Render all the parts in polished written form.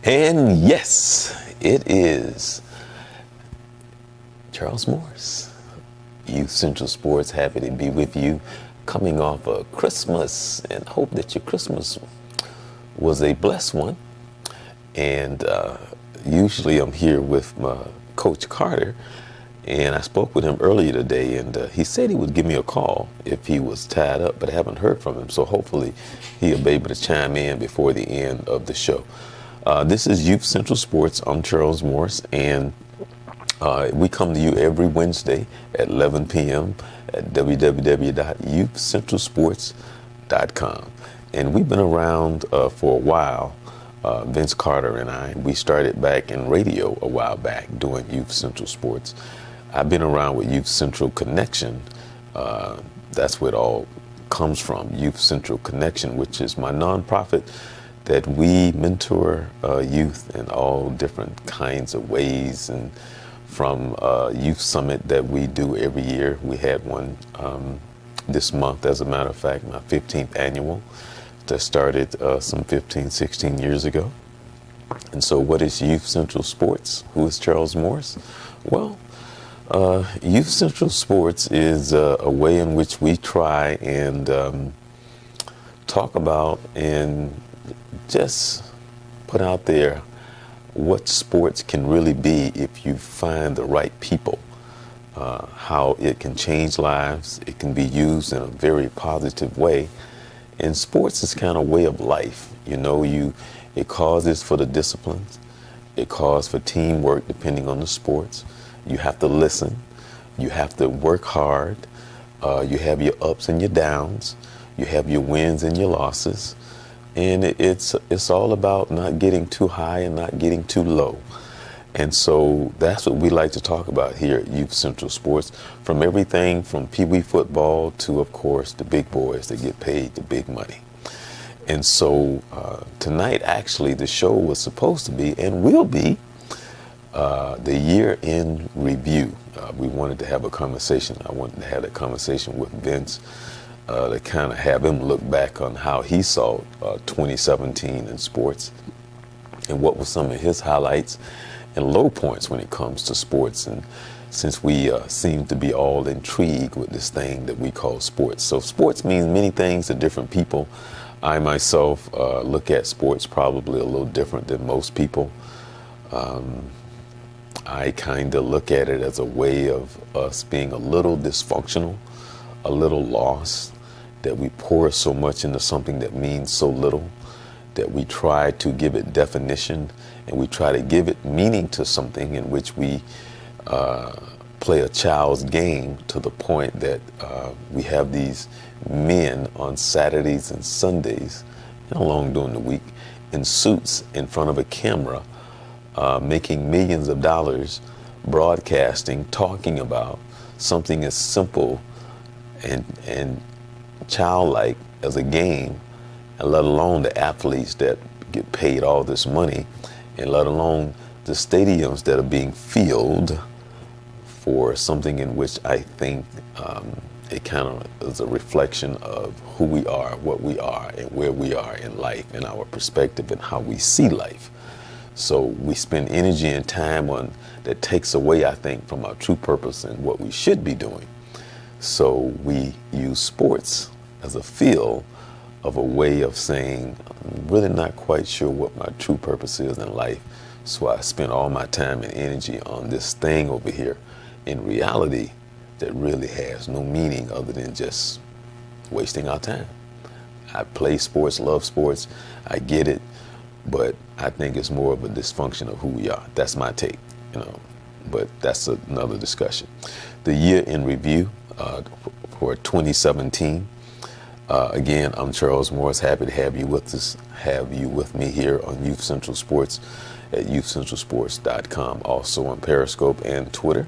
And yes, it is Charles Morse, Youth Central Sports. Happy to be with you, coming off of Christmas, and hope that your Christmas was a blessed one. And usually I'm here with my Coach Carter, and I spoke with him earlier today, and he said he would give me a call if he was tied up, but I haven't heard from him, so hopefully he'll be able to chime in before the end of the show. This is Youth Central Sports. I'm Charles Morse, and we come to you every Wednesday at 11 p.m. at www.youthcentralsports.com. And we've been around for a while. Vince Carter and I, we started back in radio a while back doing Youth Central Sports. I've been around with Youth Central Connection. That's where it all comes from, Youth Central Connection, which is my nonprofit that we mentor youth in all different kinds of ways. And from Youth Summit that we do every year, we had one this month, as a matter of fact, my 15th annual that started some 15, 16 years ago. And so what is Youth Central Sports? Who is Charles Morse? Well, Youth Central Sports is a way in which we try and talk about and just put out there what sports can really be if you find the right people, how it can change lives. It can be used in a very positive way. And sports is kind of way of life. You know, it causes for the disciplines. It calls for teamwork depending on the sports. You have to listen. You have to work hard. You have your ups and your downs. You have your wins and your losses. And it's all about not getting too high and not getting too low. And so that's what we like to talk about here at Youth Central Sports, from everything from Pee Wee football to, of course, the big boys that get paid the big money. And so tonight, actually, the show was supposed to be and will be the year in review. We wanted to have a conversation. I wanted to have a conversation with Vince to kind of have him look back on how he saw 2017 in sports and what were some of his highlights and low points when it comes to sports. And since we seem to be all intrigued with this thing that we call sports. So sports means many things to different people. I myself look at sports probably a little different than most people. I kind of look at it as a way of us being a little dysfunctional, a little lost, that we pour so much into something that means so little, that we try to give it definition and we try to give it meaning to something in which we play a child's game to the point that we have these men on Saturdays and Sundays, and along during the week, in suits in front of a camera, making millions of dollars, broadcasting, talking about something as simple and childlike as a game, and let alone the athletes that get paid all this money, and let alone the stadiums that are being filled for something in which I think it kind of is a reflection of who we are, what we are, and where we are in life, and our perspective and how we see life. So we spend energy and time on that takes away, I think, from our true purpose and what we should be doing. So we use sports as a field of a way of saying, I'm really not quite sure what my true purpose is in life. So I spend all my time and energy on this thing over here, in reality, that really has no meaning other than just wasting our time. I play sports, love sports, I get it, but I think it's more of a dysfunction of who we are. That's my take, but that's another discussion. The year in review for 2017. Again, I'm Charles Morse. Happy to have you with us, have you with me here on Youth Central Sports at youthcentralsports.com, also on Periscope and Twitter.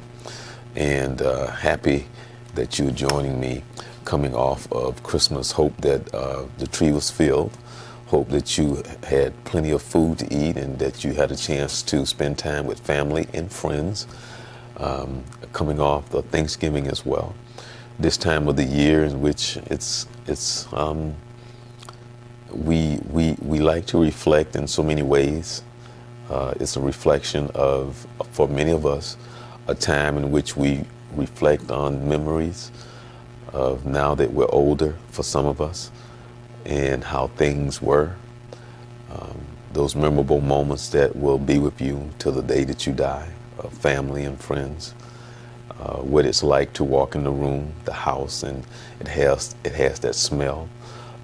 And happy that you're joining me coming off of Christmas. Hope that the tree was filled. Hope that you had plenty of food to eat and that you had a chance to spend time with family and friends. Coming off the Thanksgiving as well. This time of the year in which we like to reflect in so many ways. It's a reflection of, for many of us, a time in which we reflect on memories of now that we're older, for some of us, and how things were. Those memorable moments that will be with you till the day that you die, family and friends. What it's like to walk in the room, the house, and it has that smell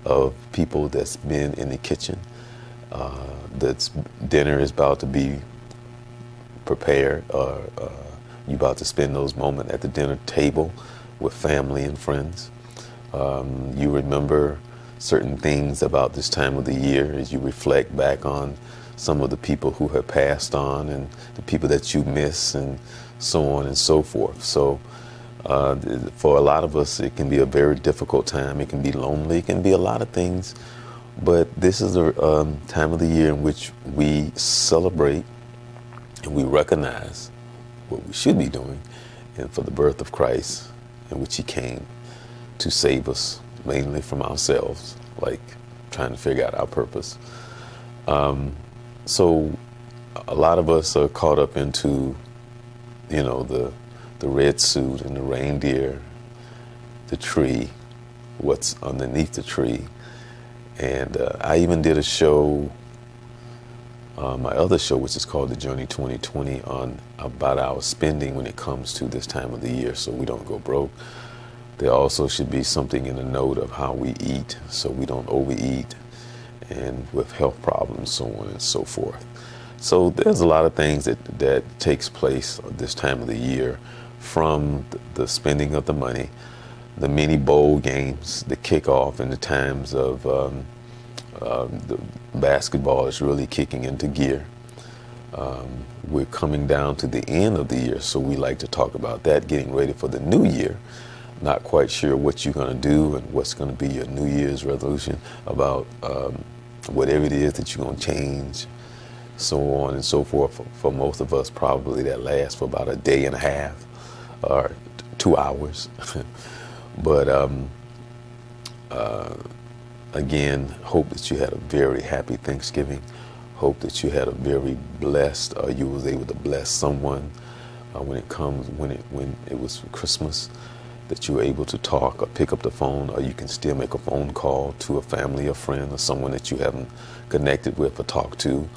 of people that's been in the kitchen. That's dinner is about to be prepared, or you're about to spend those moments at the dinner table with family and friends. You remember certain things about this time of the year as you reflect back on some of the people who have passed on and the people that you miss, and so on and so forth. So for a lot of us, it can be a very difficult time. It can be lonely. It can be a lot of things. But this is a time of the year in which we celebrate and we recognize what we should be doing, and for the birth of Christ, in which he came to save us, mainly from ourselves, like trying to figure out our purpose. So a lot of us are caught up into, the red suit and the reindeer, the tree, what's underneath the tree. And I even did a show, my other show, which is called The Journey 2020, on about our spending when it comes to this time of the year, so we don't go broke. There also should be something in the note of how we eat, so we don't overeat, and with health problems, so on and so forth. So there's a lot of things that takes place this time of the year, from the spending of the money, the mini bowl games, the kickoff, and the times of the basketball is really kicking into gear. We're coming down to the end of the year, so we like to talk about that, getting ready for the new year. Not quite sure what you're going to do and what's going to be your New Year's resolution about whatever it is that you're going to change, so on and so forth. For most of us, probably that lasts for about a day and a half or 2 hours. But again, hope that you had a very happy Thanksgiving. Hope that you had a very blessed, you was able to bless someone when it was Christmas, that you were able to talk or pick up the phone, or you can still make a phone call to a family or friend or someone that you haven't connected with or talked to.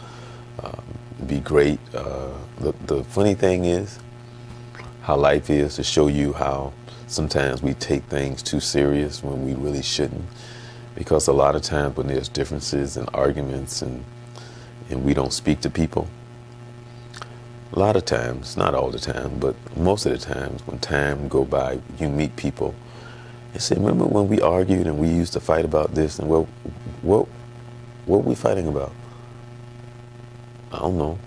Be great. The funny thing is how life is to show you how sometimes we take things too serious when we really shouldn't, because a lot of times when there's differences and arguments and we don't speak to people, a lot of times, not all the time, but most of the times when time go by, you meet people and say, remember when we argued and we used to fight about this, and what were we fighting about? I don't know.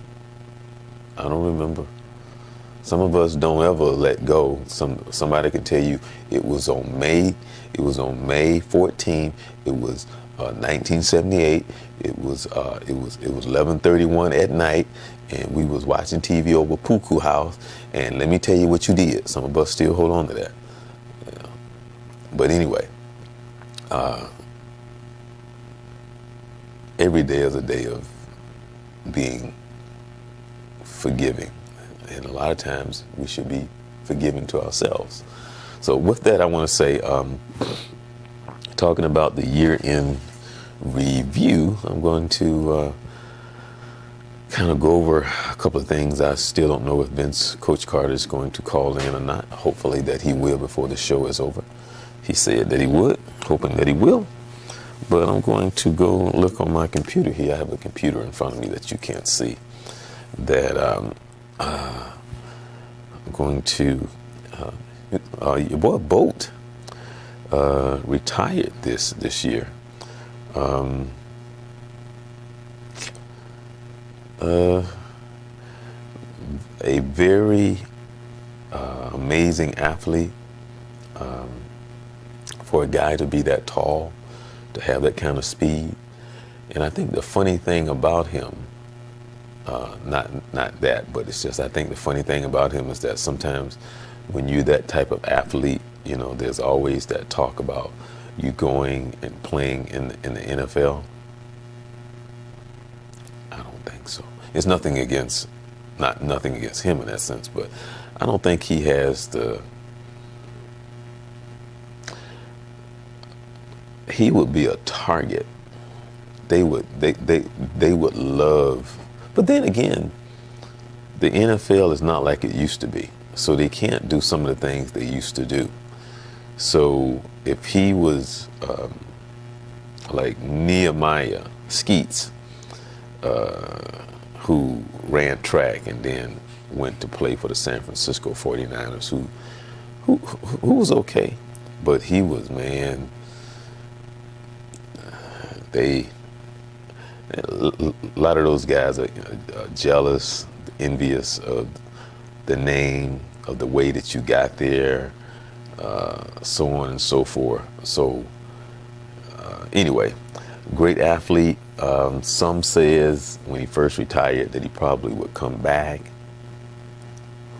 I don't remember. Some of us don't ever let go. Somebody can tell you it was on May 14th. It was 1978. It was 11:31 at night, and we was watching TV over Puku House. And let me tell you what you did. Some of us still hold on to that. Yeah. But anyway, every day is a day of being forgiving. And a lot of times we should be forgiving to ourselves. So with that, I want to say, talking about the year-end review, I'm going to kind of go over a couple of things. I still don't know if Coach Carter is going to call in or not. Hopefully that he will before the show is over. He said that he would, hoping that he will. But I'm going to go look on my computer here. I have a computer in front of me that you can't see. That I'm going to, your boy Bolt retired this year. A very amazing athlete. For a guy to be that tall, to have that kind of speed. And I think the funny thing about him, not that, but it's just, I think the funny thing about him is that sometimes when you're that type of athlete, there's always that talk about you going and playing in the NFL. I don't think so. It's nothing against, not nothing against him in that sense, but I don't think he has he would be a target. They would love, but then again, the NFL is not like it used to be, so they can't do some of the things they used to do. So if he was like Nehemiah Skeets, who ran track and then went to play for the San Francisco 49ers, who was okay, but he was, man, a lot of those guys are jealous, envious of the name, of the way that you got there, so on and so forth. So anyway, great athlete. Some says when he first retired that he probably would come back.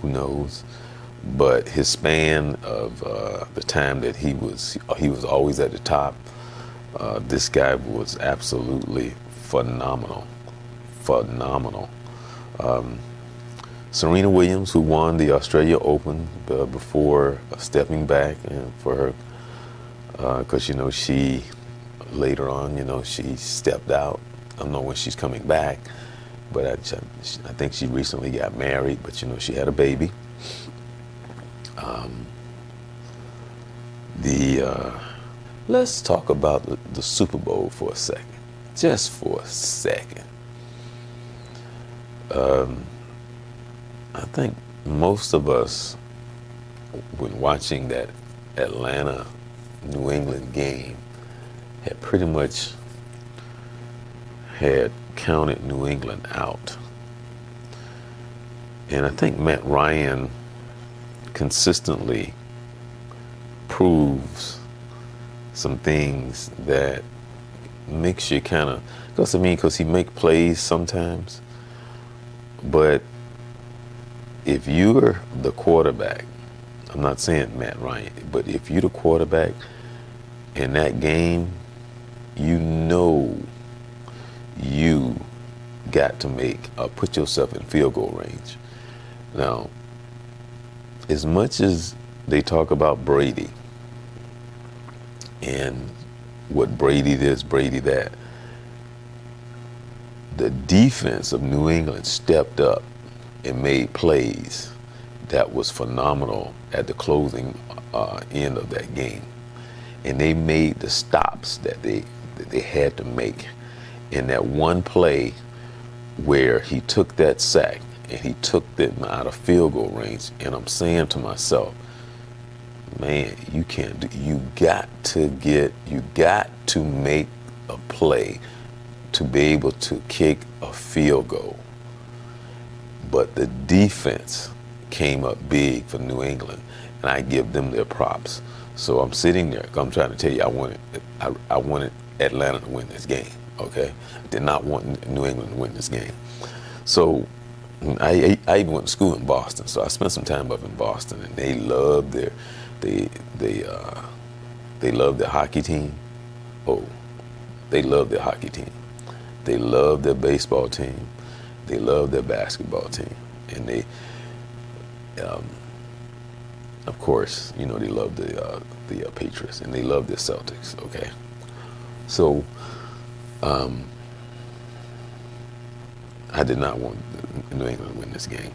Who knows? But his span of the time that he was always at the top. This guy was absolutely phenomenal. Serena Williams, who won the Australia Open before stepping back, and for her, because she later on, she stepped out. I don't know when she's coming back, but I think she recently got married. But she had a baby. Let's talk about the Super Bowl for a second, just for a second. I think most of us, when watching that Atlanta-New England game, had pretty much had counted New England out. And I think Matt Ryan consistently proves some things that makes you kind of, because he make plays sometimes, but if you're the quarterback, I'm not saying Matt Ryan, but if you're the quarterback in that game, you got to put yourself in field goal range. Now, as much as they talk about Brady and what Brady this, Brady that, the defense of New England stepped up and made plays that was phenomenal at the closing end of that game. And they made the stops that they had to make. In that one play where he took that sack and he took them out of field goal range, and I'm saying to myself, man, you got to make a play to be able to kick a field goal. But the defense came up big for New England, and I give them their props. So I'm sitting there, I'm trying to tell you, I wanted Atlanta to win this game, okay? I did not want New England to win this game. So I even went to school in Boston, so I spent some time up in Boston, and they love their hockey team. Oh, they love their hockey team. They love their baseball team. They love their basketball team, and they, of course, they love the Patriots, and they love the Celtics. Okay, so I did not want New England to win this game,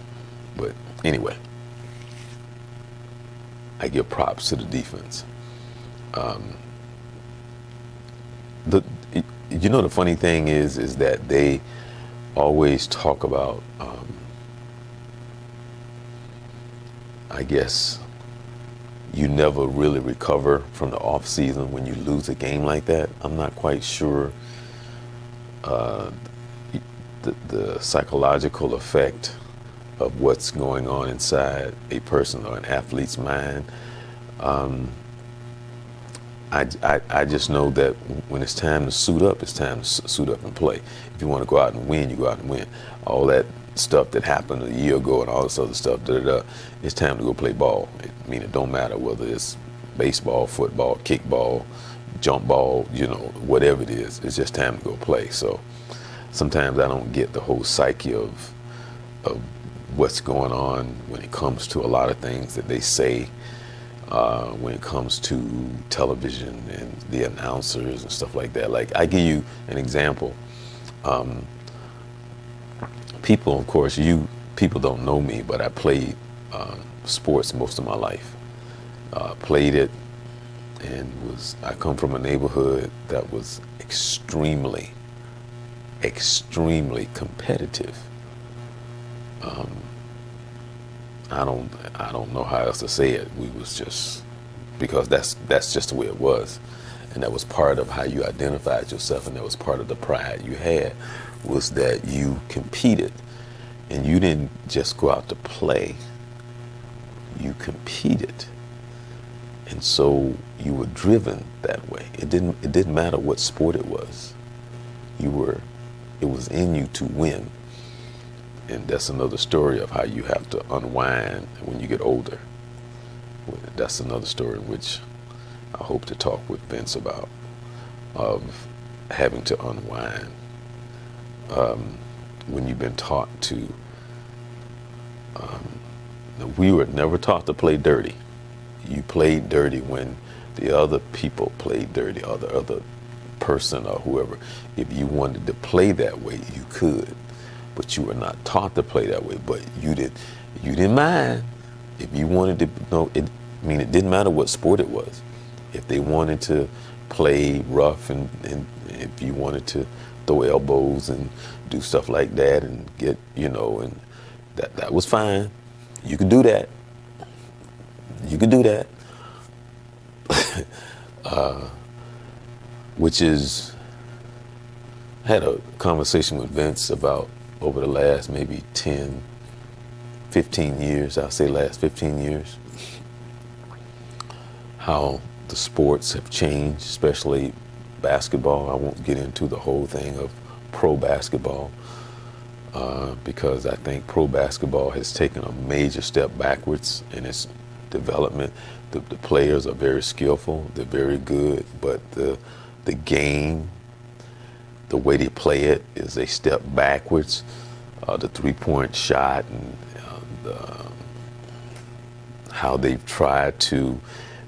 but anyway, I give props to the defense. The funny thing is that they always talk about, I guess, you never really recover from the off season when you lose a game like that. I'm not quite sure the psychological effect of what's going on inside a person or an athlete's mind. I just know that when it's time to suit up, it's time to suit up and play. If you want to go out and win, you go out and win. All that stuff that happened a year ago and all this other stuff, it's time to go play ball. It don't matter whether it's baseball, football, kickball, jump ball, whatever it is. It's just time to go play. So sometimes I don't get the whole psyche of what's going on when it comes to a lot of things that they say, when it comes to television and the announcers and stuff like that. Like, I give you an example. People, of course, people don't know me, but I played sports most of my life. Played it, and I come from a neighborhood that was extremely competitive. I don't know how else to say it. We was just, because that's just the way it was, and that was part of how you identified yourself, and that was part of the pride you had, was that you competed, and you didn't just go out to play. You competed, and so you were driven that way. It didn't matter what sport it was. It was in you to win. And that's another story of how you have to unwind when you get older. That's another story which I hope to talk with Vince about, of having to unwind when you've been taught to. We were never taught to play dirty. You played dirty when the other people played dirty, or the other person or whoever. If you wanted to play that way, you could. But you were not taught to play that way. But you didn't mind if you wanted to. No, it didn't matter what sport it was. If they wanted to play rough, and if you wanted to throw elbows and do stuff like that, and get, and that was fine. You could do that. You could do that. Which is, I had a conversation with Vince about, over the last maybe 10, 15 years, I'll say last 15 years, how the sports have changed, especially basketball. I won't get into the whole thing of pro basketball, because I think pro basketball has taken a major step backwards in its development. The players are very skillful, they're very good, but the game, the way they play it, is a step backwards. The three-point shot, and how they've tried to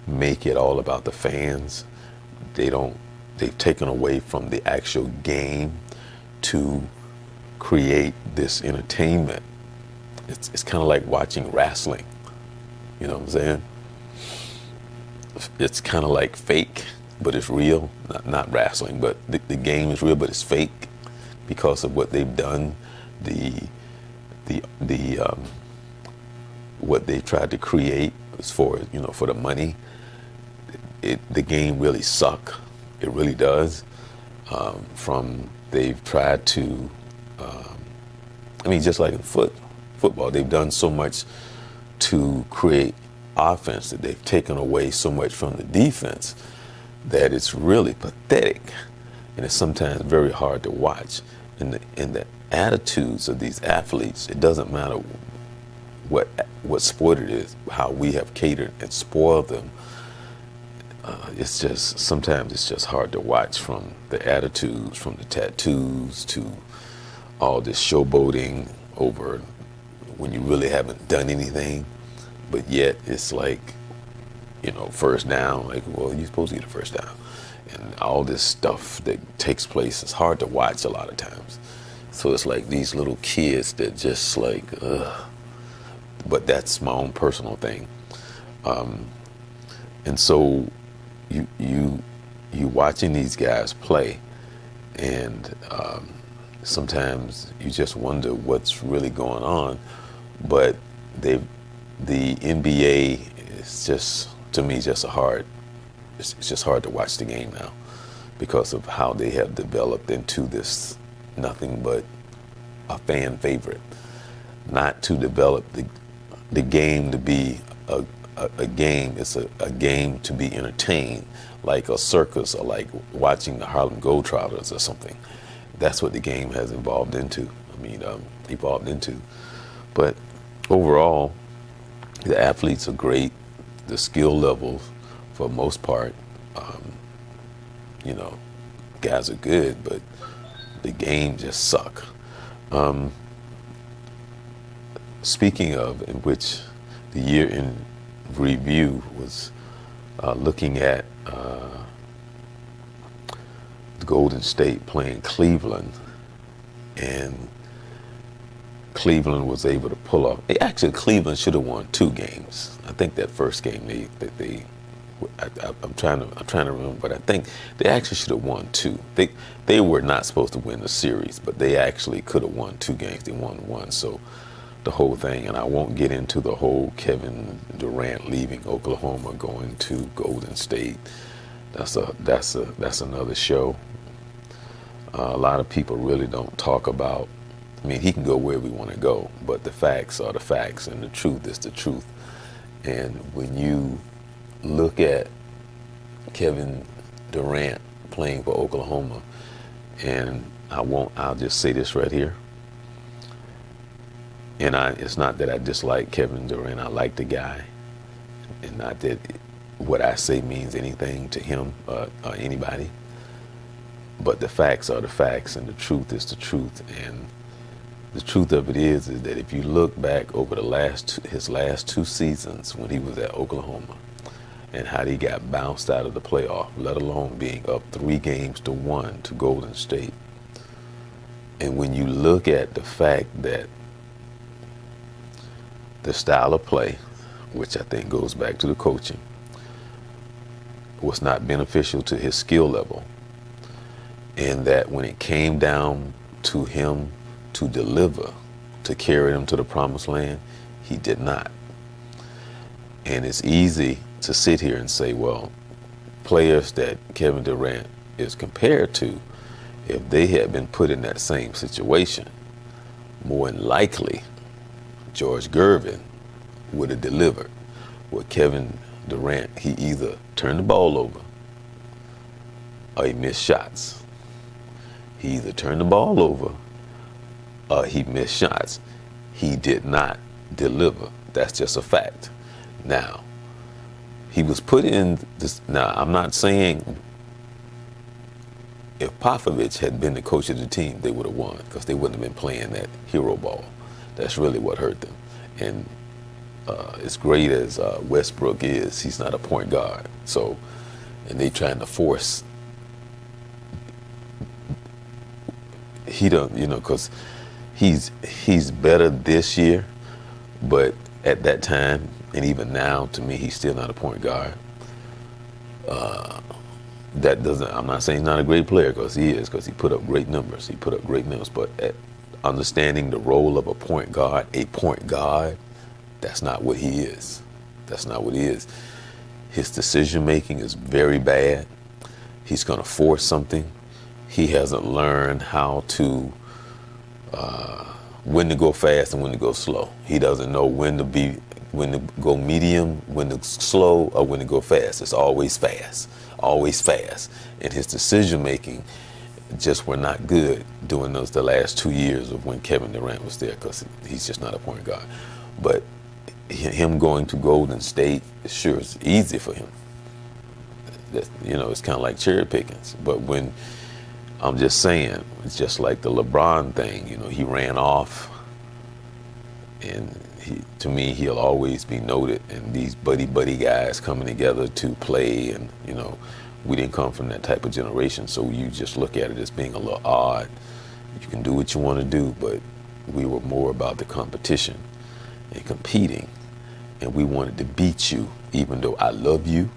make it all about the fans. They've taken away from the actual game to create this entertainment. It's kind of like watching wrestling. You know what I'm saying? It's kind of like fake, but it's real. Not wrestling, but the game is real, but it's fake because of what they've done, what they tried to create as far as, for the money. The game really suck. It really does. They've tried to, just like in football, they've done so much to create offense that they've taken away so much from the defense that it's really pathetic, and it's sometimes very hard to watch. And the attitudes of these athletes, it doesn't matter what sport it is, how we have catered and spoiled them. Sometimes it's just hard to watch, from the attitudes, from the tattoos, to all this showboating over when you really haven't done anything, but yet it's like, first down, like, well, you're supposed to get a first down. And all this stuff that takes place is hard to watch a lot of times. So it's like these little kids that just like, ugh. But that's my own personal thing. And so you watching these guys play, and sometimes you just wonder what's really going on. But the NBA is just, to me, it's just hard to watch the game now, because of how they have developed into this nothing but a fan favorite. Not to develop the game to be a game. It's a game to be entertained, like a circus, or like watching the Harlem Globetrotters or something. That's what the game has evolved into. But overall, the athletes are great. The skill levels, for the most part, guys are good, but the game just suck. Speaking of, in which the year in review was looking at the Golden State playing Cleveland, and Cleveland was able to pull off. Actually, Cleveland should have won 2 games. I think that first game I'm trying to remember, but I think they actually should have won 2. They were not supposed to win the series, but they actually could have won 2 games. They won 1. So the whole thing, and I won't get into the whole Kevin Durant leaving Oklahoma, going to Golden State. That's another show. A lot of people really don't talk about. I mean, he can go wherever we want to go, but the facts are the facts, and the truth is the truth. And when you look at Kevin Durant playing for Oklahoma, and I'll just say this right here. And it's not that I dislike Kevin Durant. I like the guy, and not that what I say means anything to him or anybody. But the facts are the facts, and the truth is the truth. And the truth of it is that if you look back over his last 2 seasons when he was at Oklahoma, and how he got bounced out of the playoff, let alone being up 3-1 to Golden State. And when you look at the fact that the style of play, which I think goes back to the coaching, was not beneficial to his skill level, and that when it came down to him to deliver, to carry them to the promised land, he did not. And it's easy to sit here and say, well, players that Kevin Durant is compared to, if they had been put in that same situation, more than likely George Gervin would have delivered. With Kevin Durant, he either turned the ball over or he missed shots. He either turned the ball over or he missed shots. He did not deliver. That's just a fact. Now, he was put in this. Now, I'm not saying if Popovich had been the coach of the team, they would have won, because they wouldn't have been playing that hero ball. That's really what hurt them. And as great as Westbrook is, he's not a point guard. So, and they trying to force. He don't, because he's better this year, but at that time, and even now, to me, he's still not a point guard. That doesn't. I'm not saying he's not a great player, because he is, because he put up great numbers. But at understanding the role of a point guard, that's not what he is. That's not what he is. His decision making is very bad. He's going to force something. He hasn't learned how to when to go fast and when to go slow. He doesn't know when to go medium, when to slow, or when to go fast. It's always fast. And his decision making just were not good during the last 2 years of when Kevin Durant was there, because he's just not a point guard. But him going to Golden State, sure, it's easy for him. It's kind of like cherry pickings. But when I'm just saying, it's just like the LeBron thing. He ran off, and to me, he'll always be noted. And these buddy guys coming together to play, and we didn't come from that type of generation, so you just look at it as being a little odd. You can do what you want to do, but we were more about the competition and competing, and we wanted to beat you. Even though I love you,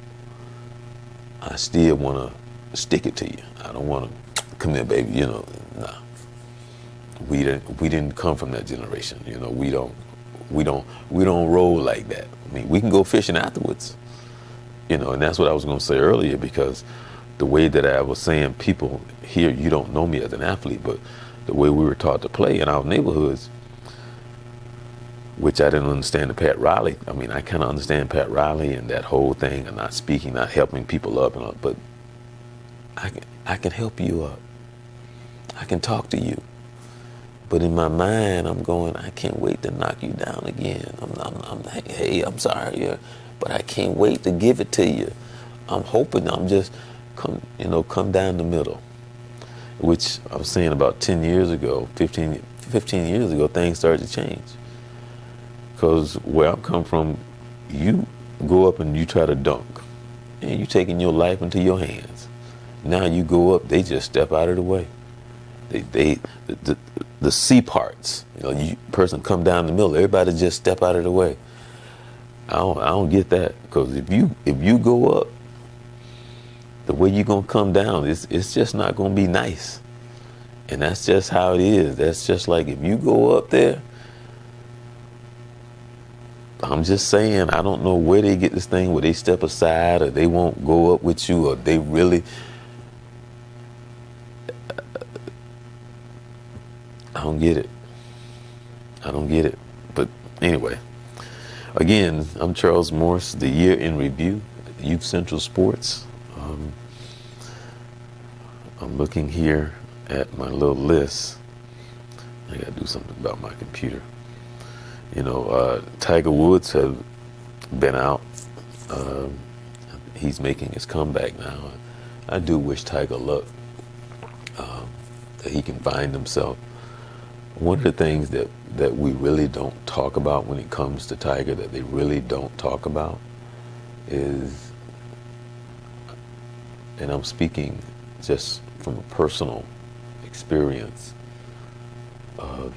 I still want to stick it to you. I don't want to come here, baby. Nah. We didn't come from that generation. We don't roll like that. I mean, we can go fishing afterwards. And that's what I was going to say earlier, because the way that I was saying, people here, you don't know me as an athlete, but the way we were taught to play in our neighborhoods, which I didn't understand the Pat Riley. I mean, I kind of understand Pat Riley and that whole thing, and not speaking, not helping people up, but I can help you up. I can talk to you. But in my mind, I'm going, I can't wait to knock you down again. I'm sorry, yeah, but I can't wait to give it to you. I'm hoping I'm just come down the middle. which I was saying about 10 years ago, 15 years ago, things started to change. Because where I come from, you go up and you try to dunk, and you taking your life into your hands. Now you go up, they just step out of the way. The C parts, person come down the middle, everybody just step out of the way. I don't get that, because if you go up, the way you're gonna come down, it's just not gonna be nice. And that's just how it is. That's just like if you go up there, I'm just saying, I don't know where they get this thing where they step aside or they won't go up with you, or they really, I don't get it. I don't get it. But anyway, again, I'm Charles Morse, the year in review, Youth Central Sports. I'm looking here at my little list. I gotta do something about my computer. Tiger Woods have been out. He's making his comeback now. I do wish Tiger luck, that he can find himself. One of the things that we really don't talk about when it comes to Tiger, that they really don't talk about, is, and I'm speaking just from a personal experience of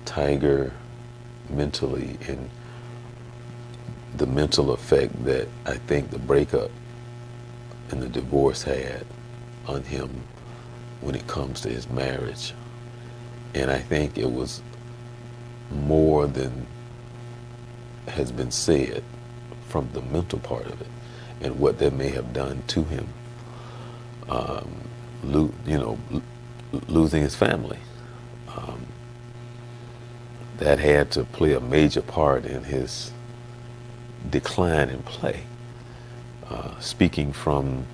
Tiger mentally, and the mental effect that I think the breakup and the divorce had on him when it comes to his marriage. And I think it was more than has been said from the mental part of it, and what that may have done to him, losing his family. That had to play a major part in his decline in play. Speaking from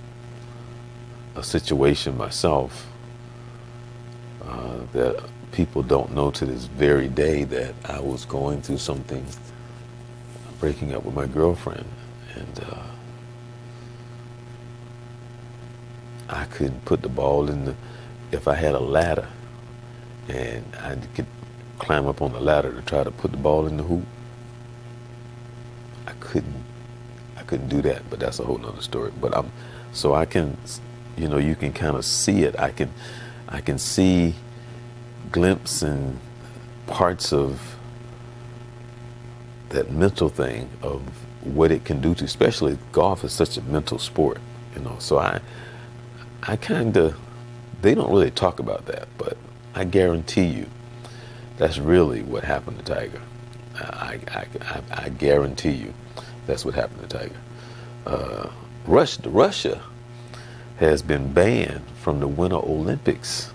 a situation myself, that people don't know to this very day, that I was going through something, breaking up with my girlfriend, and I couldn't put the ball if I had a ladder and I could climb up on the ladder to try to put the ball in the hoop, I couldn't do that. But that's a whole nother story. But I can, you can kind of see it. I can see glimpses and parts of that mental thing, of what it can do to, especially golf is such a mental sport, So I kind of, they don't really talk about that, but I guarantee you that's really what happened to Tiger. I guarantee you that's what happened to Tiger. Russia has been banned from the Winter Olympics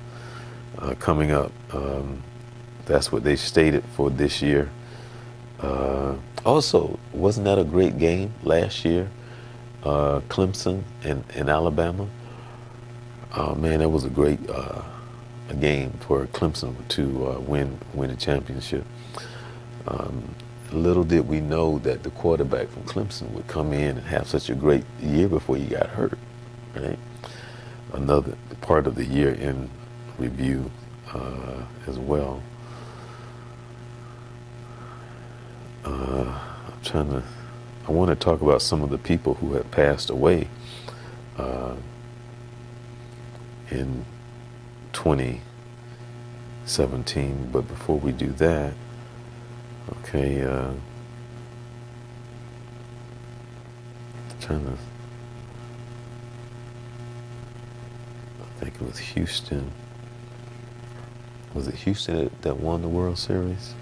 coming up. That's what they stated for this year. Also, wasn't that a great game last year? Clemson and Alabama. Man, that was a great a game for Clemson to win the championship. Little did we know that the quarterback from Clemson would come in and have such a great year before he got hurt. Right? Another part of the year in review as well. I want to talk about some of the people who have passed away in 2017, but before we do that, okay, I think it was Houston. Was it Houston that won the World Series?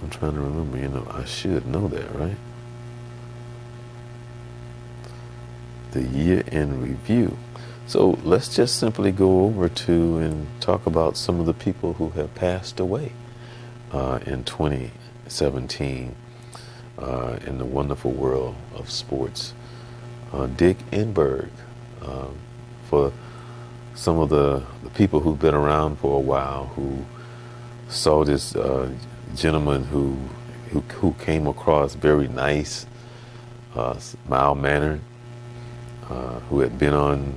I'm trying to remember, I should know that, right? The year in review. So let's just simply go over to and talk about some of the people who have passed away in 2017 in the wonderful world of sports. Dick Enberg, for some of the people who've been around for a while, who saw this gentleman who came across very nice, mild-mannered, who had been on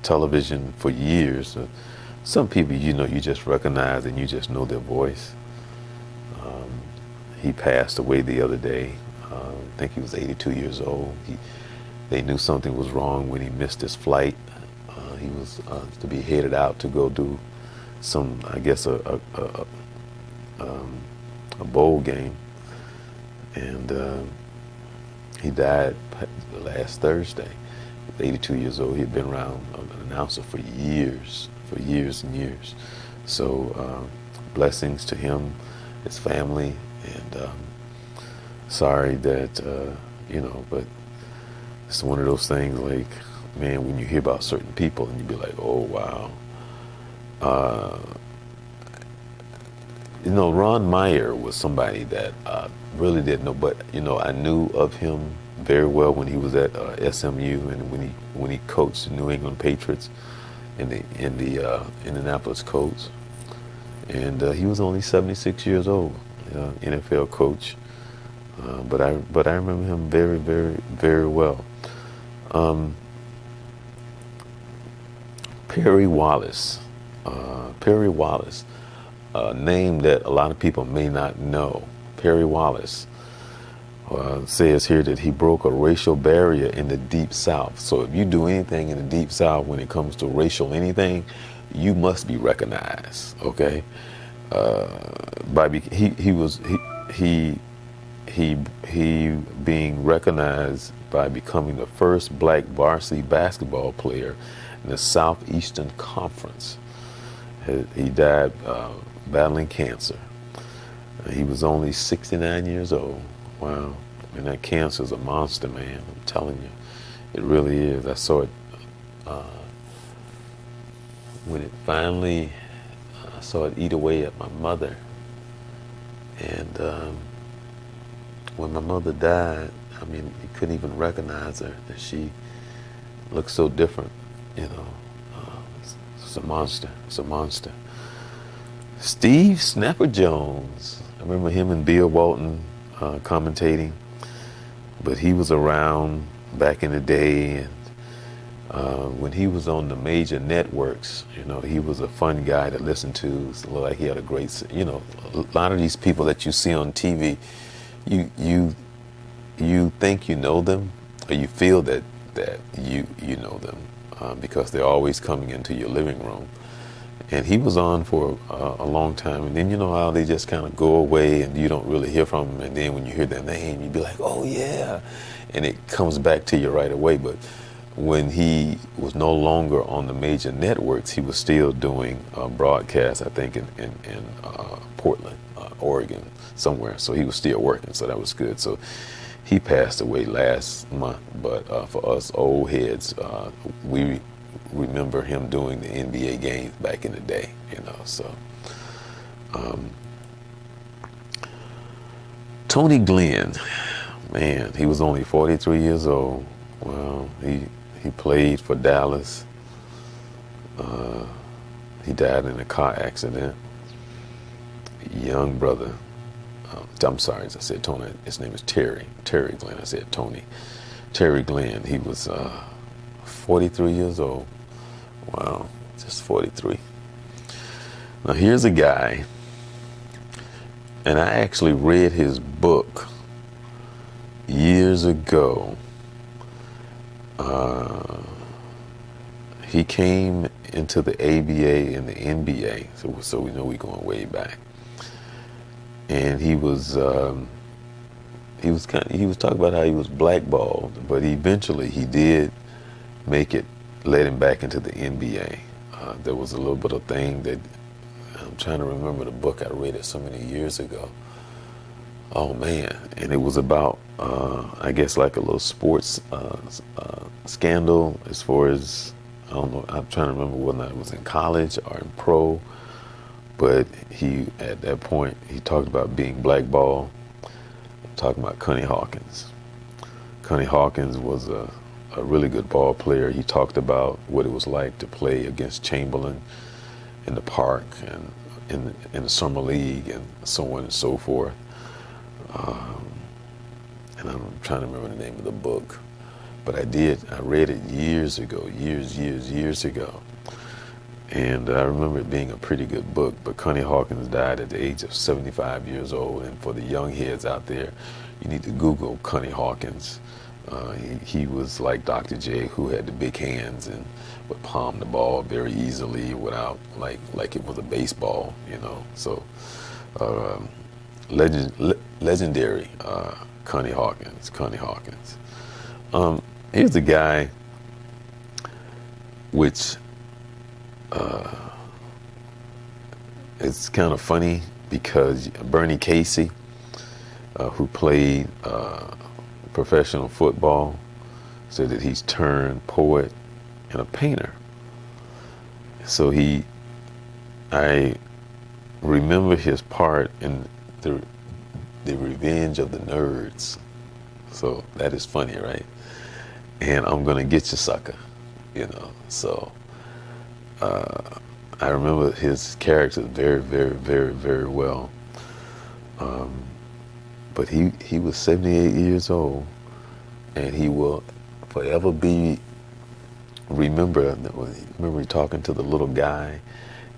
television for years. Some people, you just recognize and you just know their voice. He passed away the other day. I think he was 82 years old. They knew something was wrong when he missed his flight. He was to be headed out to go do some, I guess, a bowl game, and he died last Thursday. 82 years old. He had been around an announcer for years and years. So blessings to him, his family, and sorry that but it's one of those things, like, man, when you hear about certain people and you be like, oh wow. Ron Meyer was somebody that I really didn't know, but I knew of him very well when he was at SMU, and when he coached the New England Patriots in the Indianapolis Colts, and he was only 76 years old, NFL coach. But I remember him very, very, very well. Perry Wallace, a name that a lot of people may not know. Perry Wallace says here that he broke a racial barrier in the Deep South. So if you do anything in the Deep South when it comes to racial anything, you must be recognized. Okay, he being recognized by becoming the first black varsity basketball player in the Southeastern Conference. He died battling cancer. He was only 69 years old. Wow. And that cancer is a monster, man. I'm telling you. It really is. I saw it when it finally, I saw it eat away at my mother. And when my mother died, I mean, you couldn't even recognize her. She looked so different, It's a monster. It's a monster. Steve Snapper Jones. I remember him and Bill Walton commentating, but he was around back in the day, and when he was on the major networks, he was a fun guy to listen to. It looked like he had a great, a lot of these people that you see on TV, you think you know them, or you feel that you know them because they're always coming into your living room. And he was on for a long time, and then you know how they just kind of go away and you don't really hear from them, and then when you hear their name, you be like, oh yeah, and it comes back to you right away. But when he was no longer on the major networks, he was still doing broadcasts, I think, in Portland, Oregon, somewhere. So he was still working, so that was good. So he passed away last month, but for us old heads, we remember him doing the NBA games back in the day, so. Tony Glenn, man, he was only 43 years old. Well, he played for Dallas. He died in a car accident. Young brother. I'm sorry, as I said Tony, his name is Terry Glenn. I said Tony. Terry Glenn, he was 43 years old. Wow, just 43. Now here's a guy, and I actually read his book years ago. He came into the ABA and the NBA, so we know we're going way back. And he was talking about how he was blackballed, but eventually he did make it, led him back into the NBA. There was a little bit of thing that, I'm trying to remember the book, I read it so many years ago. Oh man, and it was about, I guess like a little sports scandal as far as, I don't know, I'm trying to remember whether it was in college or in pro, but at that point, he talked about being blackballed, talking about Connie Hawkins. Connie Hawkins was a really good ball player. He talked about what it was like to play against Chamberlain in the park and in the summer league and so on and so forth. And I'm trying to remember the name of the book. but I read it years ago, years ago. And I remember it being a pretty good book, but Connie Hawkins died at the age of 75 years old. And for the young heads out there, you need to Google Connie Hawkins. He was like Dr. J, who had the big hands and would palm the ball very easily without, like it was a baseball, you know. So legendary Connie Hawkins. Here's a guy which it's kind of funny because Bernie Casey, who played professional football, said that he's turned poet and a painter. So I remember his part in the Revenge of the Nerds. So that is funny, right? And I'm gonna get you, sucker, you know. So I remember his character very, very, very, very well. But he was 78 years old, and he will forever be remembered. Remember talking to the little guy,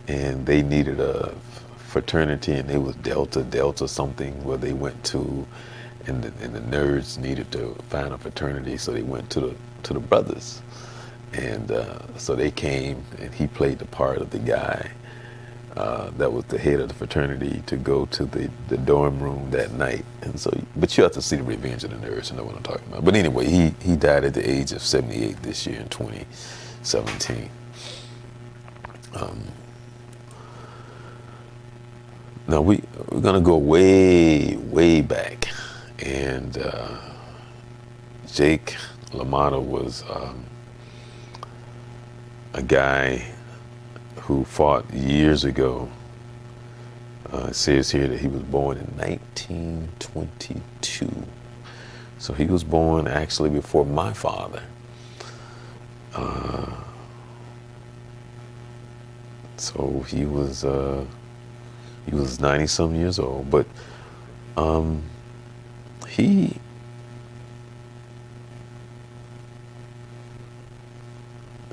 and they needed a fraternity, and it was Delta something where they went to, and the nerds needed to find a fraternity, so they went to the brothers, and so they came, and he played the part of the guy that was the head of the fraternity to go to the dorm room that night. And so, but you have to see the Revenge of the Nerds to know what I'm talking about. But anyway, he died at the age of 78 this year in 2017. Now we're gonna go way back, and Jake LaMotta was a guy who fought years ago. It says here that he was born in 1922. So he was born actually before my father. So he was 90-some years old, but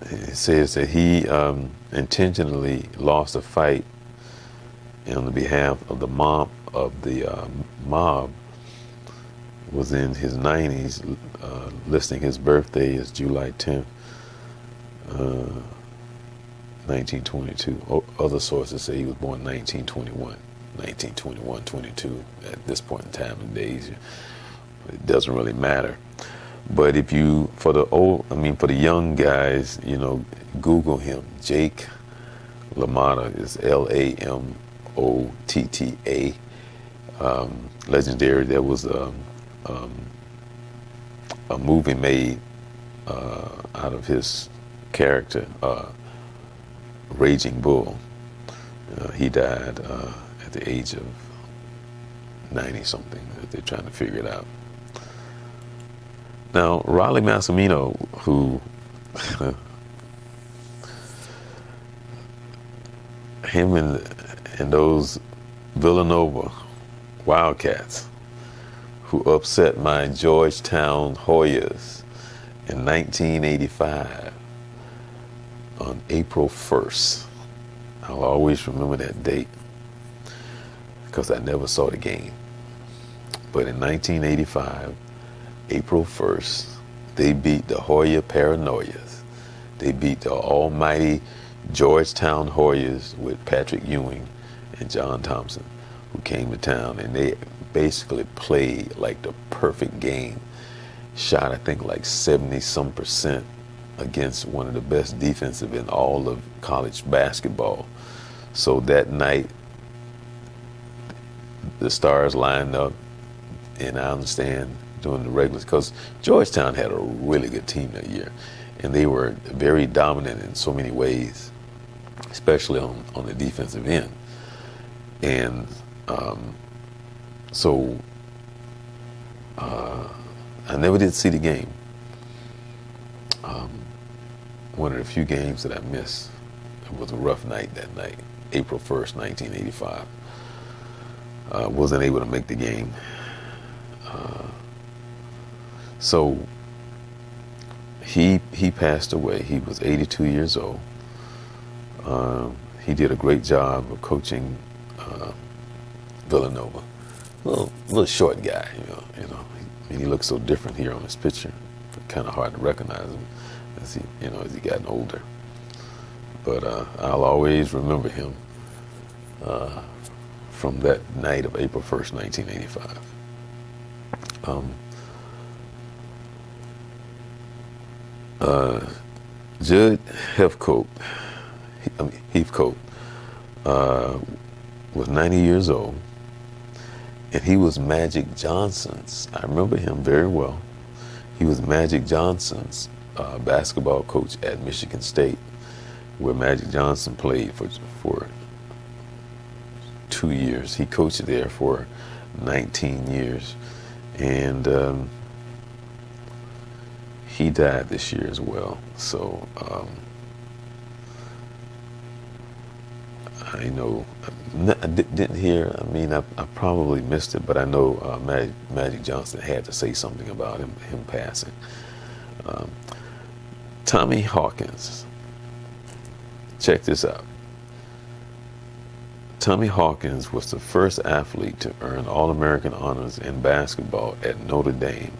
it says that he intentionally lost a fight on the behalf of the mob. Was in his 90s, listing his birthday as July 10th, 1922. Other sources say he was born 1921, 22 at this point in time and days. It doesn't really matter. But if you, for the young guys, you know, Google him. Jake LaMotta is LaMotta. Legendary. There was a movie made out of his character, Raging Bull. He died at the age of 90-something. They're trying to figure it out. Now, Rollie Massimino, who him and those Villanova Wildcats who upset my Georgetown Hoyas in 1985 on April 1st. I'll always remember that date because I never saw the game. But in 1985, April 1st, they beat the Hoya Paranoias. They beat the almighty Georgetown Hoyas with Patrick Ewing and John Thompson, who came to town, and they basically played like the perfect game. Shot, I think, like 70-some% against one of the best defensive in all of college basketball. So that night, the stars lined up, and I understand during the regulars, because Georgetown had a really good team that year, and they were very dominant in so many ways, especially on the defensive end. And so I never did see the game. One of the few games that I missed. It was a rough night that night, April 1st, 1985. Wasn't able to make the game. So He passed away. He was 82 years old. He did a great job of coaching Villanova. Little short guy, he looks so different here on this picture. Kind of hard to recognize him as he gotten older. But I'll always remember him from that night of April 1st, 1985. Judd Heathcote was 90 years old, and he was Magic Johnson's. I remember him very well. He was Magic Johnson's basketball coach at Michigan State, where Magic Johnson played for 2 years. He coached there for 19 years, and he died this year as well. So I know, I didn't hear, I probably missed it, but I know Magic Johnson had to say something about him passing. Tommy Hawkins, check this out. Tommy Hawkins was the first athlete to earn All-American honors in basketball at Notre Dame.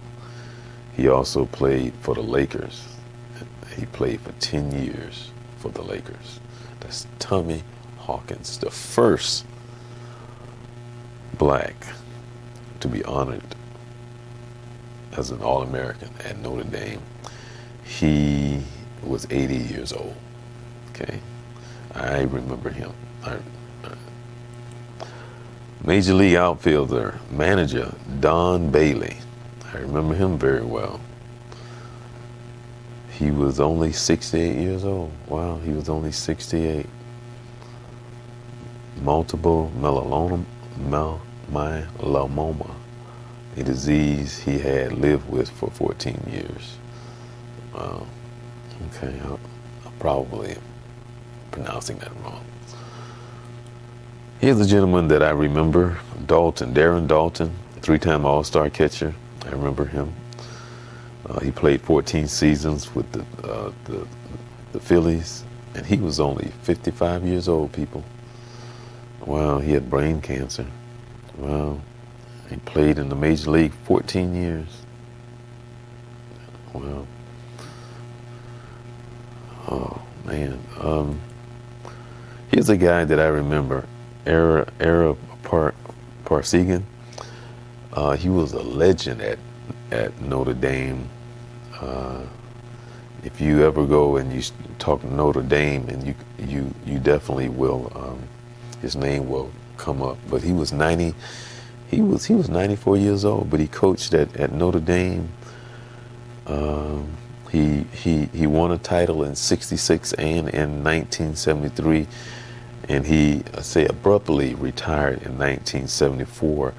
He also played for the Lakers. He played for 10 years for the Lakers. That's Tommy Hawkins, the first black to be honored as an All-American at Notre Dame. He was 80 years old. Okay, I remember him. Major League outfielder, manager Don Bailey. I remember him very well. He was only 68 years old. Wow, he was only 68. Multiple myeloma, a disease he had lived with for 14 years. Wow. Okay, I'm probably pronouncing that wrong. Here's a gentleman that I remember, Darren Dalton, three-time All-Star catcher. I remember him. He played 14 seasons with the Phillies, and he was only 55 years old, people. Wow, he had brain cancer. Wow, he played in the Major League 14 years. Wow. Oh, man. Here's a guy that I remember, Ara Parsegan. He was a legend at Notre Dame. If you ever go and you talk to Notre Dame, and you definitely will, his name will come up. But he was 90. He was 94 years old, but he coached at Notre Dame. He won a title in '66 and in 1973, and he abruptly retired in 1974.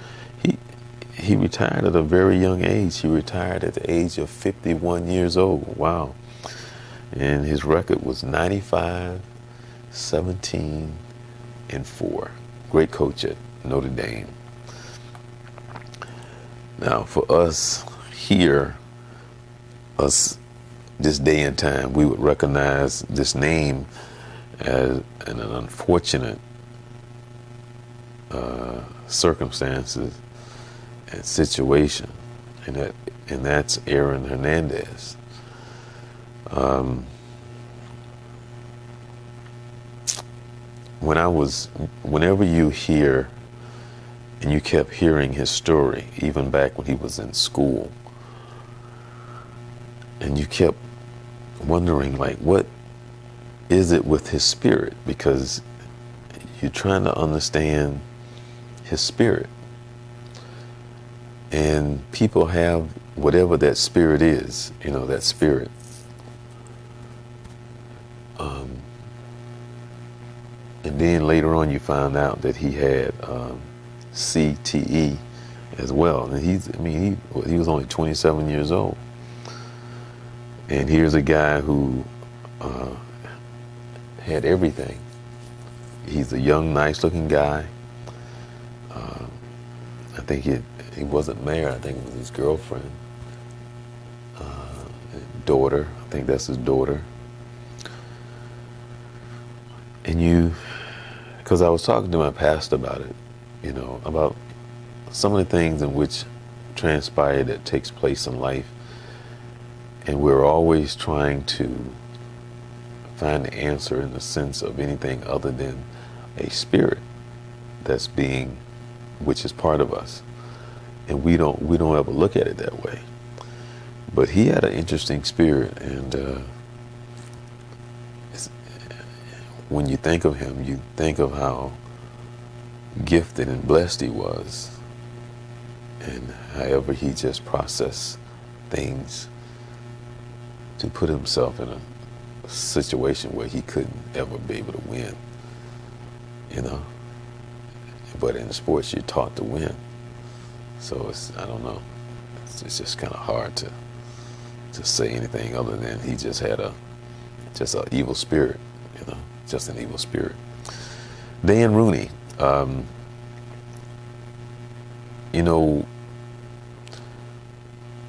He retired at a very young age. He retired at the age of 51 years old. Wow. And his record was 95, 17, and 4. Great coach at Notre Dame. Now, for us here, this day and time, we would recognize this name as an unfortunate circumstances and situation, and that's Aaron Hernandez. Whenever you hear, and you kept hearing his story, even back when he was in school, and you kept wondering, like, what is it with his spirit? Because you're trying to understand his spirit. And people have whatever that spirit is, that spirit. And then later on you find out that he had CTE as well. And he was only 27 years old. And here's a guy who had everything. He's a young, nice-looking guy. I think he wasn't married. I think it was his girlfriend, daughter, I think that's his daughter. And because I was talking to my pastor about it, about some of the things in which transpire that takes place in life. And we're always trying to find the answer in the sense of anything other than a spirit which is part of us. And we don't ever look at it that way. But he had an interesting spirit, and when you think of him, you think of how gifted and blessed he was, and however he just processed things to put himself in a situation where he couldn't ever be able to win, But in sports, you're taught to win. So I don't know. It's just kind of hard to say anything other than he just had just an evil spirit, just an evil spirit. Dan Rooney,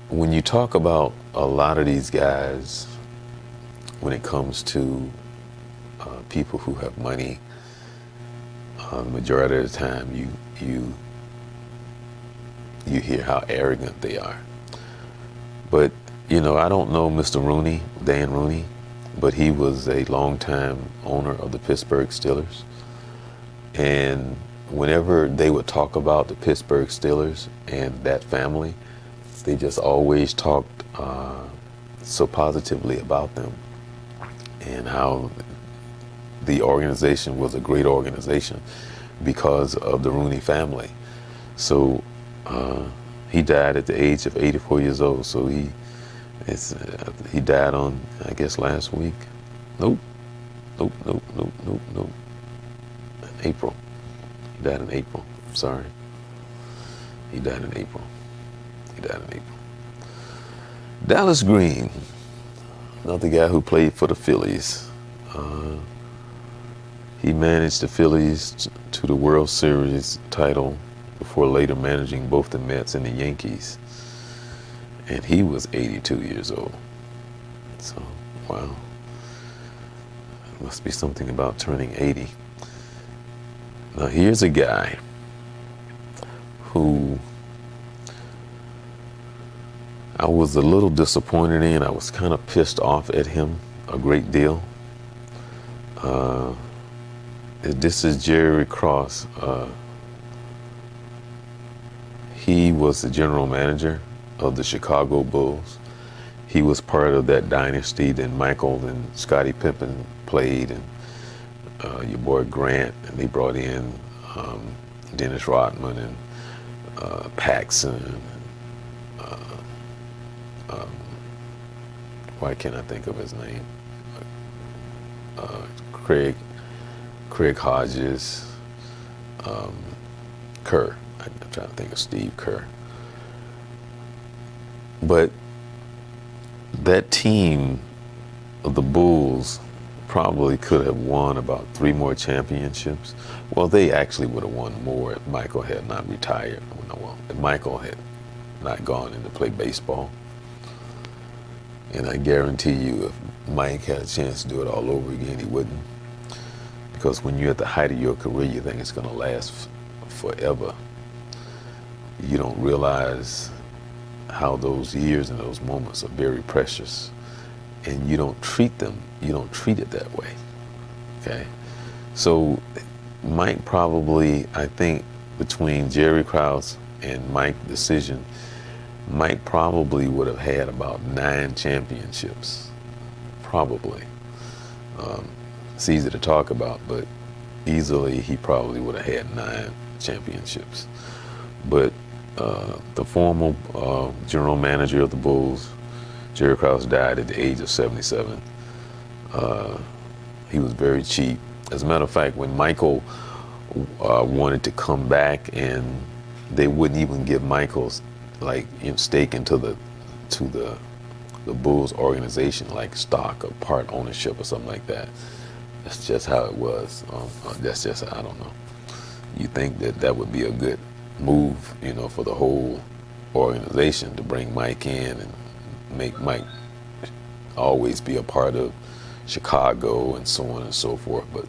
when you talk about a lot of these guys, when it comes to people who have money, the majority of the time you hear how arrogant they are. But I don't know Mr. Rooney, Dan Rooney, but he was a longtime owner of the Pittsburgh Steelers. And whenever they would talk about the Pittsburgh Steelers and that family, they just always talked so positively about them and how the organization was a great organization because of the Rooney family. So he died at the age of 84 years old. So he died on, I guess, last week. Nope. April. He died in April. Sorry. He died in April. Dallas Green, another guy who played for the Phillies. He managed the Phillies to the World Series title before later managing both the Mets and the Yankees. And he was 82 years old. So, wow. There must be something about turning 80. Now, here's a guy who I was a little disappointed in. I was kind of pissed off at him a great deal. This is Jerry Cross. He was the general manager of the Chicago Bulls. He was part of that dynasty. Then Michael and Scottie Pippen played, and your boy Grant, and they brought in Dennis Rodman and Paxson. Why can't I think of his name? Craig Hodges, Kerr. I'm trying to think of Steve Kerr. But that team of the Bulls probably could have won about 3 more championships. Well, they actually would have won more if Michael had not retired. Well, if Michael had not gone in to play baseball. And I guarantee you, if Mike had a chance to do it all over again, he wouldn't. Because when you're at the height of your career, you think it's going to last forever. You don't realize how those years and those moments are very precious. And you don't treat it that way. Okay? So Mike probably, I think, between Jerry Krause and Mike's decision, Mike probably would have had about 9 championships. Probably. It's easy to talk about, but easily he probably would have had 9 championships. But the former general manager of the Bulls, Jerry Krause, died at the age of 77. He was very cheap. As a matter of fact, when Michael wanted to come back, and they wouldn't even give Michael's stake into the Bulls organization, like stock or part ownership or something like that. That's just how it was. That's just, I don't know. You think that would be a good move, for the whole organization to bring Mike in and make Mike always be a part of Chicago and so on and so forth, but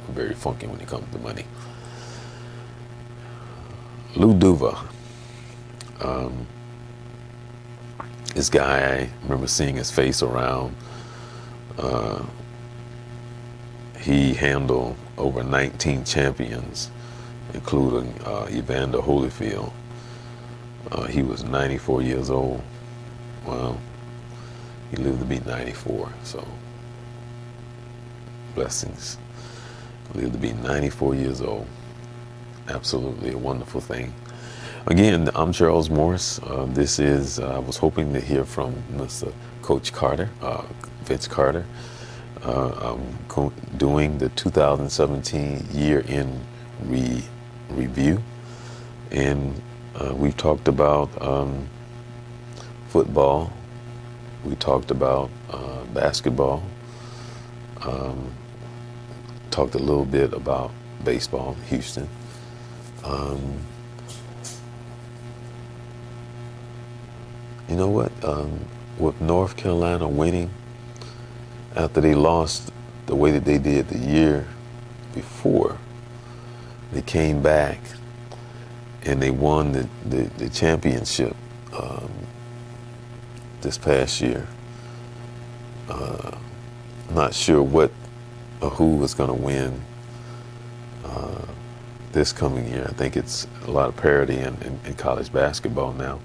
very funky when it comes to money. Lou Duva. This guy, I remember seeing his face around. He handled over 19 champions, including Evander Holyfield. He was 94 years old. Well, he lived to be 94, so blessings. Lived to be 94 years old. Absolutely a wonderful thing. Again, I'm Charles Morse. This is, I was hoping to hear from Mr. Coach Carter, Vince Carter. I'm doing the 2017 year-end review, and we've talked about football, we talked about basketball, talked a little bit about baseball, Houston. You know what? With North Carolina winning after they lost the way that they did the year before, they came back and they won the championship this past year. I'm not sure what or who was going to win this coming year. I think it's a lot of parity in college basketball now.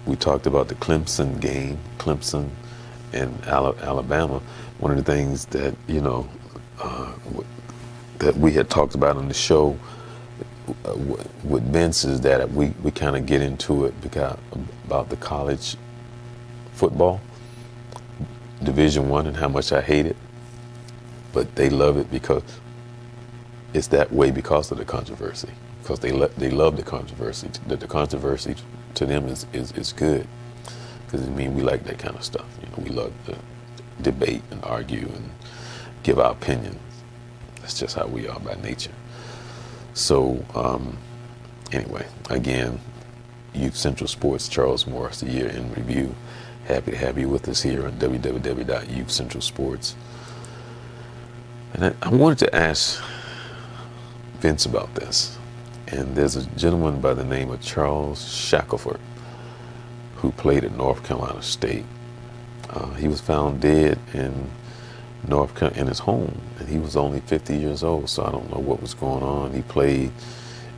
We talked about the Clemson game, Clemson and Alabama. One of the things that, that we had talked about on the show with Vince is that we kind of get into it about the college football, Division I, and how much I hate it. But they love it because it's that way because of the controversy. Because they love the controversy. The controversy to them is good. Because we like that kind of stuff. We love to debate and argue and give our opinions. That's just how we are by nature. So anyway, again, Youth Central Sports, Charles Morris, the year in review. Happy to have you with us here on www.youthcentralsports. And I wanted to ask Vince about this. And there's a gentleman by the name of Charles Shackelford who played at North Carolina State. He was found dead in his home, and he was only 50 years old, so I don't know what was going on. He played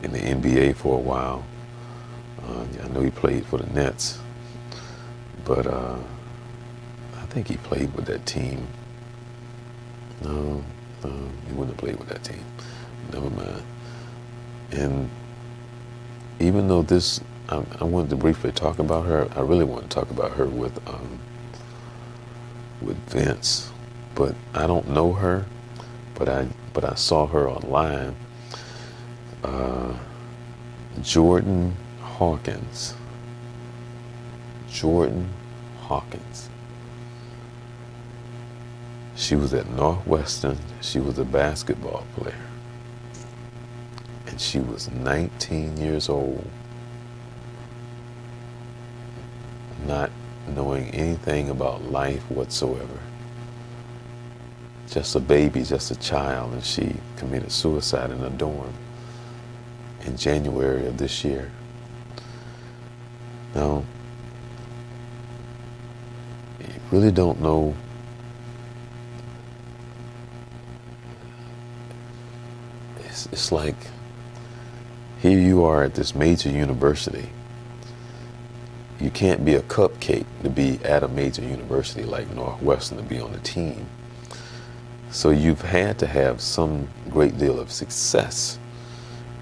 in the NBA for a while. I know he played for the Nets, but I think he played with that team. No, he wouldn't have played with that team. Never mind. And even though I wanted to briefly talk about her, I really want to talk about her with Vince. But I don't know her, but I saw her online. Jordan Hawkins. She was at Northwestern. She was a basketball player. And she was 19 years old, not knowing anything about life whatsoever. Just a baby, just a child, and she committed suicide in a dorm in January of this year. Now, you really don't know it's like here you are at this major university. You can't be a cupcake to be at a major university like Northwestern to be on the team. So you've had to have some great deal of success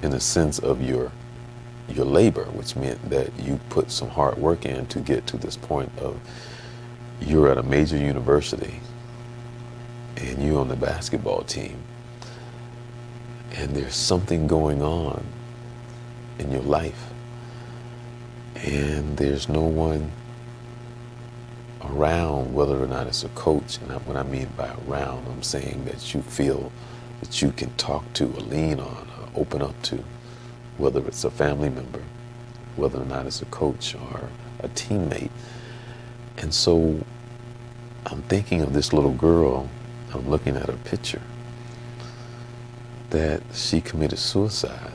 in the sense of your labor, which meant that you put some hard work in to get to this point of you're at a major university and you're on the basketball team and there's something going on in your life and there's no one around, whether or not it's a coach. And what I mean by around, I'm saying that you feel that you can talk to or lean on or open up to, whether it's a family member, whether or not it's a coach or a teammate. And so I'm thinking of this little girl, I'm looking at her picture, that she committed suicide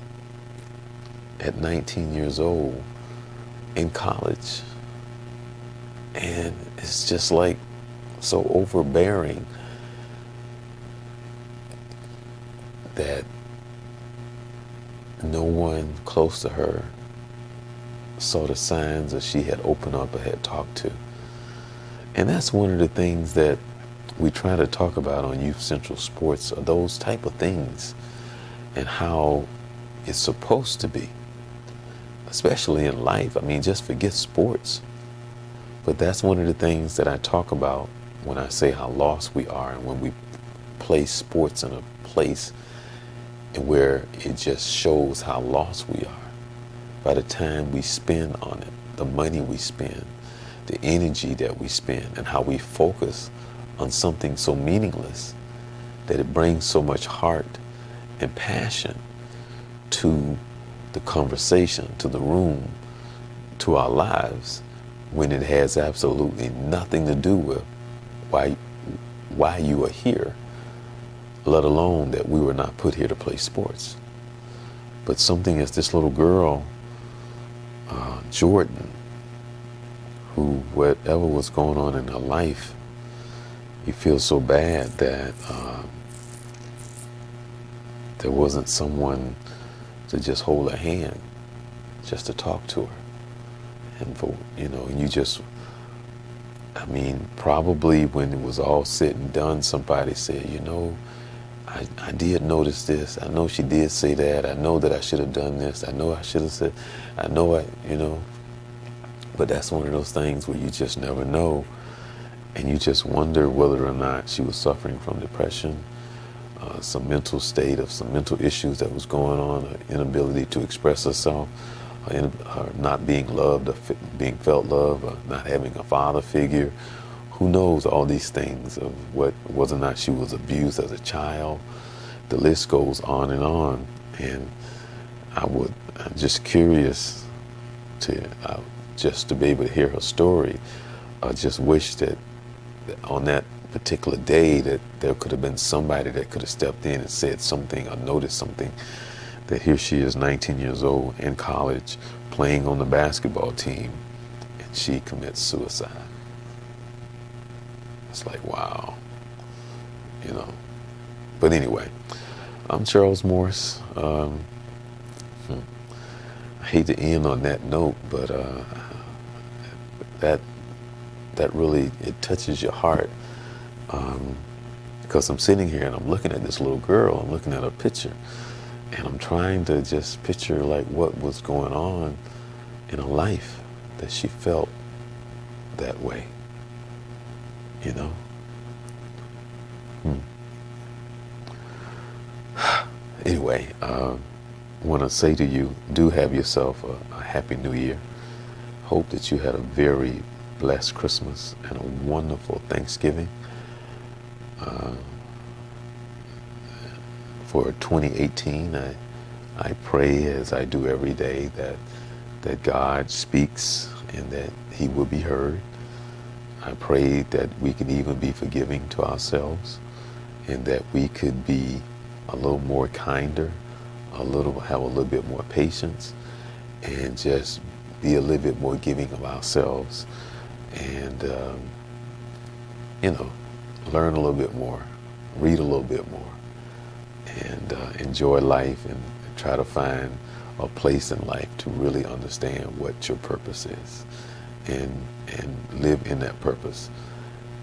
at 19 years old in college. And it's just like so overbearing that no one close to her saw the signs that she had opened up or had talked to. And that's one of the things that we try to talk about on Youth Central Sports, are those type of things and how it's supposed to be, especially in life. I mean, just forget sports. But that's one of the things that I talk about when I say how lost we are, and when we place sports in a place where it just shows how lost we are. By the time we spend on it, the money we spend, the energy that we spend, and how we focus on something so meaningless, that it brings so much heart and passion to the conversation, to the room, to our lives, when it has absolutely nothing to do with why you are here, let alone that we were not put here to play sports. But something as this little girl, Jordan, who, whatever was going on in her life, you feel so bad that there wasn't someone to just hold her hand, just to talk to her. And for, and you just, I mean, probably when it was all said and done, somebody said, I did notice this. I know she did say that. I know that I should have done this. I know I should have said, but that's one of those things where you just never know. And you just wonder whether or not she was suffering from depression, some mental state of some mental issues that was going on, her inability to express herself, her not being loved, or being felt loved, or not having a father figure. Who knows all these things of whether or not she was abused as a child. The list goes on. And I'm just curious to just to be able to hear her story. I just wish that on that particular day that there could have been somebody that could have stepped in and said something or noticed something, that here she is, 19 years old, in college, playing on the basketball team, and she commits suicide. It's like, wow, But anyway, I'm Charles Morse. I hate to end on that note, but that really, it touches your heart, because I'm sitting here and I'm looking at this little girl, I'm looking at her picture, and I'm trying to just picture like what was going on in her life that she felt that way, Anyway, I want to say to you, do have yourself a happy new year. Hope that you had a very blessed Christmas and a wonderful Thanksgiving. For 2018, I pray, as I do every day, that God speaks and that He will be heard. I pray that we can even be forgiving to ourselves, and that we could be a little more kinder, have a little bit more patience, and just be a little bit more giving of ourselves, and learn a little bit more, read a little bit more, and enjoy life, and try to find a place in life to really understand what your purpose is, and live in that purpose,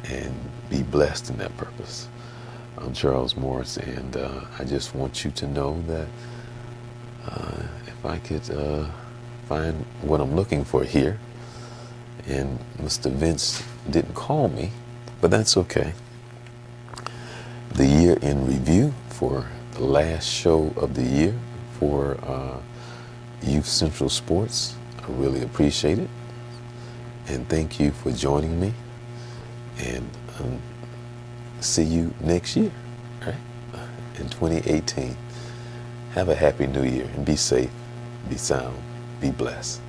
and be blessed in that purpose. I'm Charles Morse, and I just want you to know that if I could find what I'm looking for here, and Mr. Vince didn't call me, but that's okay. The year in review for the last show of the year for Youth Central Sports. I really appreciate it, and thank you for joining me, and see you next year, right? In 2018. Have a happy new year, and be safe, be sound, be blessed.